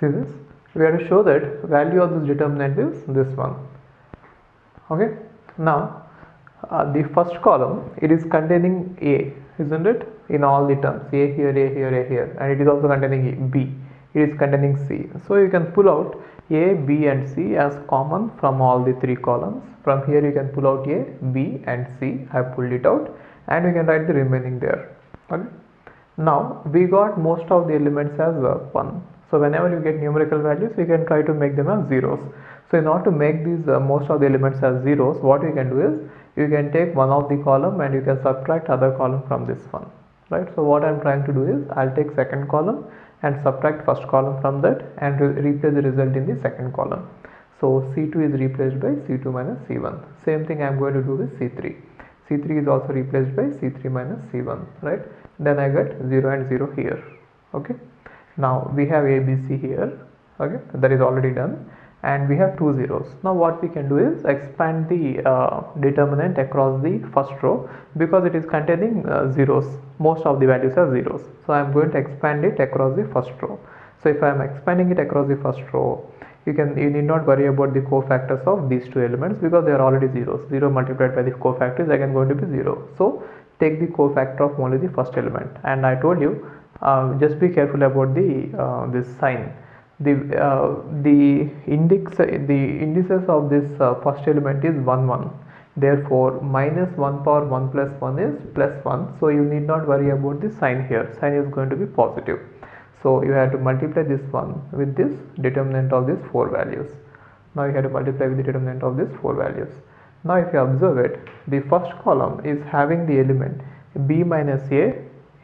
See this? We have to show that value of this determinant is this one. Okay. Now the first column, it is containing A, isn't it? In all the terms, A here, A here, A here, and it is also containing B. It is containing C. So you can pull out A, B and C as common from all the three columns. From here you can pull out A, B and C. I have pulled it out, and we can write the remaining there. Okay. Now we got most of the elements as 1. So whenever you get numerical values, you can try to make them as zeros. So in order to make these most of the elements as zeros, what you can do is you can take one of the column and you can subtract other column from this one, right? So what I'm trying to do is I'll take second column and subtract first column from that and replace the result in the second column. So C2 is replaced by C2 minus C1. Same thing I'm going to do with C3. C3 is also replaced by C3 minus C1, right? Then I get 0 and 0 here. Okay. Now we have ABC here. Okay, that is already done, and we have two zeros. Now what we can do is expand the determinant across the first row, because it is containing zeros. Most of the values are zeros. So I am going to expand it across the first row. So if I am expanding it across the first row, you need not worry about the cofactors of these two elements, because they are already zeros. 0 multiplied by the cofactor is again going to be 0. So take the cofactor of only the first element. And I told you, just be careful about the this sign. The indices of this first element is 1 1. Therefore minus 1 power 1 plus 1 is plus 1. So you need not worry about the sign here. Sign is going to be positive. So you have to multiply this one with this determinant of these 4 values. Now you have to multiply with the determinant of these 4 values. Now if you observe it, the first column is having the element B minus A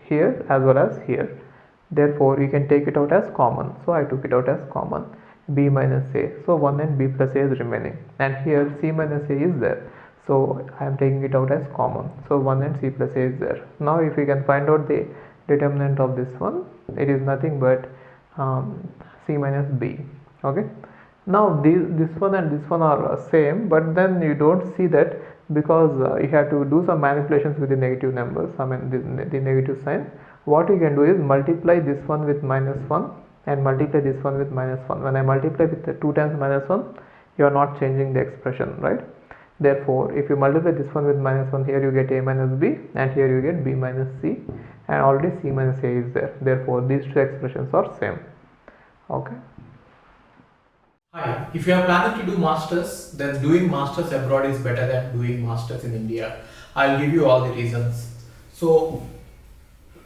here as well as here. Therefore you can take it out as common. So I took it out as common, B minus A. So 1 and B plus A is remaining, and here C minus A is there. So I am taking it out as common. So 1 and C plus A is there. Now if we can find out the determinant of this one, it is nothing but C minus B. Okay. Now this one and this one are same, but then you don't see that, because you have to do some manipulations with the negative numbers, I mean the negative sign. What you can do is multiply this one with minus 1 and multiply this one with minus 1. When I multiply with the 2 times minus 1, you are not changing the expression, right? Therefore if you multiply this one with minus 1, here you get A minus B, and here you get B minus C, and already C minus A is there. Therefore these two expressions are same. Okay. Hi, if you are planning to do masters, then doing masters abroad is better than doing masters in India. I'll give you all the reasons. So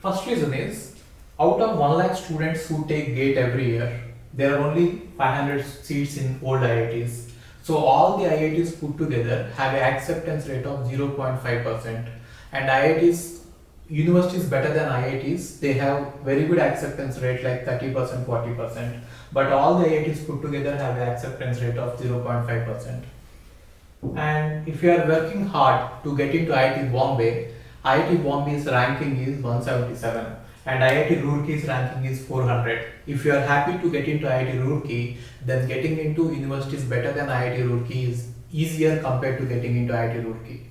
first reason is, out of 1 lakh students who take GATE every year, there are only 500 seats in old IITs. So all the IITs put together have an acceptance rate of 0.5%, and IITs, universities better than IITs, they have very good acceptance rate like 30%, 40%, but all the IITs put together have an acceptance rate of 0.5%. And if you are working hard to get into IIT Bombay's ranking is 177 and IIT Roorkey's ranking is 400. If you are happy to get into IIT Roorkey, then getting into universities better than IIT Roorkey is easier compared to getting into IIT Roorkey.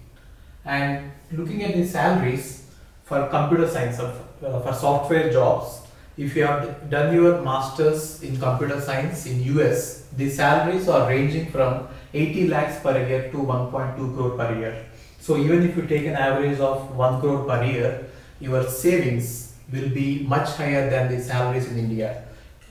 And looking at the salaries for computer science, for software jobs, if you have done your masters in computer science in US, the salaries are ranging from 80 lakhs per year to 1.2 crore per year. So even if you take an average of 1 crore per year, your savings will be much higher than the salaries in India.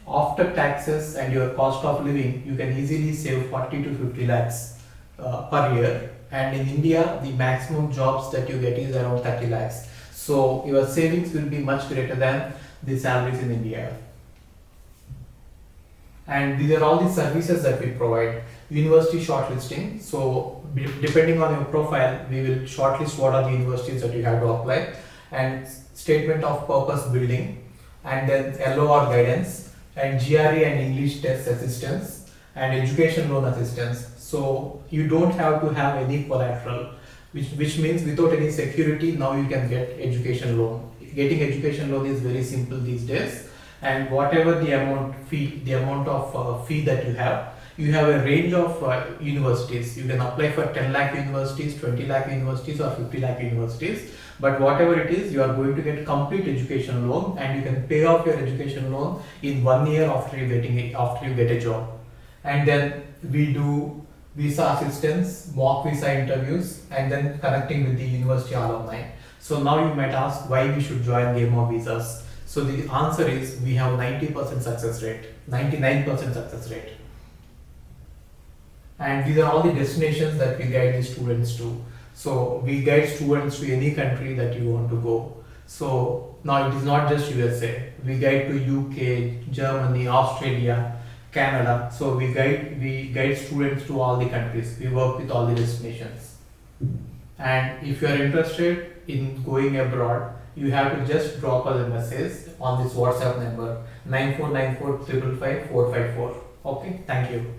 After taxes and your cost of living, you can easily save 40 to 50 lakhs per year. And in India, the maximum jobs that you get is around 30 lakhs. So your savings will be much greater than the salaries in India. And these are all the services that we provide. University shortlisting. So depending on your profile, we will shortlist what are the universities that you have to apply, and statement of purpose building, and then LOR guidance, and GRE and English test assistance, and education loan assistance. So you don't have to have any collateral, which means without any security, now you can get education loan. Getting education loan is very simple these days, and whatever the amount of fee that you have a range of universities. You can apply for 10 lakh universities, 20 lakh universities or 50 lakh universities. But whatever it is, you are going to get complete education loan, and you can pay off your education loan in 1 year after you get a job. And then we do visa assistance, mock visa interviews, and then connecting with the university alumni. So now you might ask why we should join Game of Visas. So the answer is we have 90% success rate, 99% success rate. And these are all the destinations that we guide the students to. So we guide students to any country that you want to go. So now it is not just USA. We guide to UK, Germany, Australia, Canada. So we guide students to all the countries. We work with all the destinations. And if you are interested in going abroad, you have to just drop us a message on this WhatsApp number 9494 555 454. Okay, thank you.